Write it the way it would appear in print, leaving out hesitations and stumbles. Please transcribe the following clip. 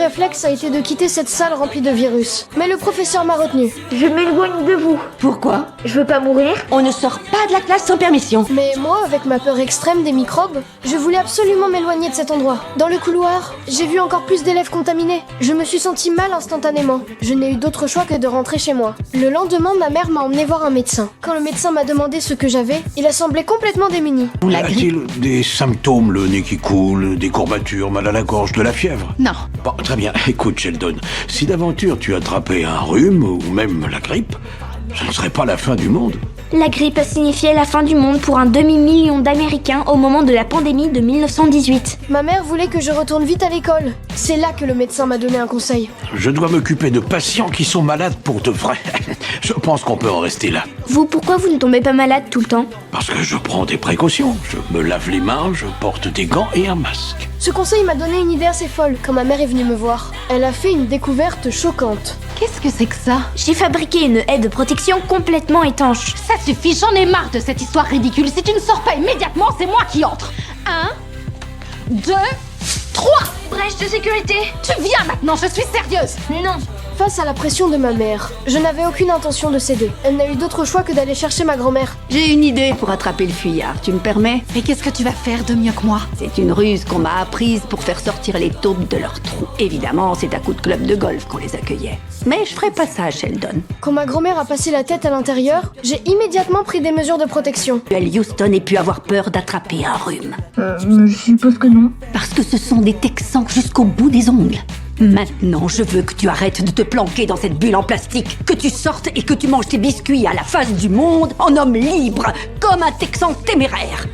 réflexe a été de quitter cette salle remplie de virus. Mais le professeur m'a retenu. Je m'éloigne de vous. Pourquoi? Je veux pas mourir. On ne sort pas de la classe sans permission. Mais moi, avec ma peur extrême des microbes, je voulais absolument m'éloigner de cet endroit. Dans le couloir, j'ai vu encore plus d'élèves contaminés. Je me suis sentie mal instantanément. Je n'ai eu d'autre choix que de rentrer chez moi. Le lendemain, ma mère m'a emmené voir un médecin. Quand le médecin m'a demandé ce que j'avais, il a semblé complètement démuni. Ou la grippe? A-t-il des symptômes, le nez qui coule, des courbatures, mal à la gorge, de la fièvre? Non. Bon, très bien. Écoute, Sheldon, si d'aventure tu attrapais un rhume ou même la grippe, ce ne serait pas la fin du monde. La grippe a signifié la fin du monde pour un demi-million d'Américains au moment de la pandémie de 1918. Ma mère voulait que je retourne vite à l'école. C'est là que le médecin m'a donné un conseil. Je dois m'occuper de patients qui sont malades pour de vrai. Je pense qu'on peut en rester là. Vous, pourquoi vous ne tombez pas malade tout le temps? Parce que je prends des précautions. Je me lave les mains, je porte des gants et un masque. Ce conseil m'a donné une idée assez folle quand ma mère est venue me voir. Elle a fait une découverte choquante. Qu'est-ce que c'est que ça? J'ai fabriqué une haie de protection complètement étanche. Ça suffit, j'en ai marre de cette histoire ridicule. Si tu ne sors pas immédiatement, c'est moi qui entre. 1, 2, 3. Brèche de sécurité. Tu viens maintenant, je suis sérieuse. Non. Face à la pression de ma mère, je n'avais aucune intention de céder. Elle n'a eu d'autre choix que d'aller chercher ma grand-mère. J'ai une idée pour attraper le fuyard, tu me permets? Et qu'est-ce que tu vas faire de mieux que moi? C'est une ruse qu'on m'a apprise pour faire sortir les taupes de leur trou. Évidemment, c'est à coup de club de golf qu'on les accueillait. Mais je ferai pas ça, Sheldon. Quand ma grand-mère a passé la tête à l'intérieur, j'ai immédiatement pris des mesures de protection. Houston ait pu avoir peur d'attraper un rhume. Je suppose que non. Parce que ce sont des Texans jusqu'au bout des ongles. Maintenant, je veux que tu arrêtes de te planquer dans cette bulle en plastique, que tu sortes et que tu manges tes biscuits à la face du monde en homme libre, comme un Texan téméraire.